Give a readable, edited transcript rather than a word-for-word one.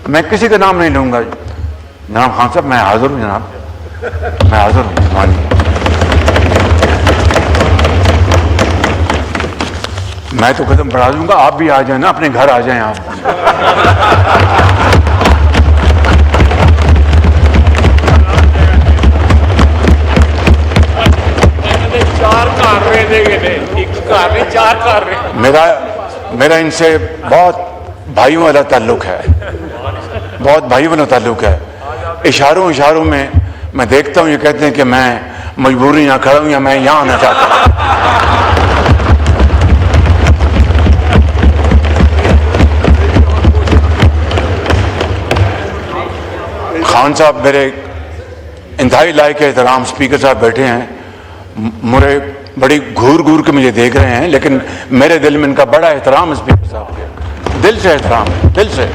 मैं किसी का नाम नहीं लूंगा। जनाब खान साहब, मैं हाजिर हूँ जनाब, मैं हाजिर हूँ। मानिए, मैं तो कदम बढ़ा दूंगा, आप भी आ जाए ना, अपने घर आ जाएं आप। मेरा इनसे बहुत भाइयों वाला ताल्लुक है, बहुत भाइयों वाला ताल्लुक है। इशारों इशारों में मैं देखता हूँ, ये कहते हैं कि मैं मजबूरी यहाँ खड़ा हूँ या मैं यहाँ आना चाहता हूँ। खान साहब मेरे इंतहाई लायक एहतराम स्पीकर साहब बैठे हैं, मुझे बड़ी घूर घूर के मुझे देख रहे हैं, लेकिन मेरे दिल में इनका बड़ा एहतराम है स्पीकर साहब के, दिल से एहतराम है, दिल से।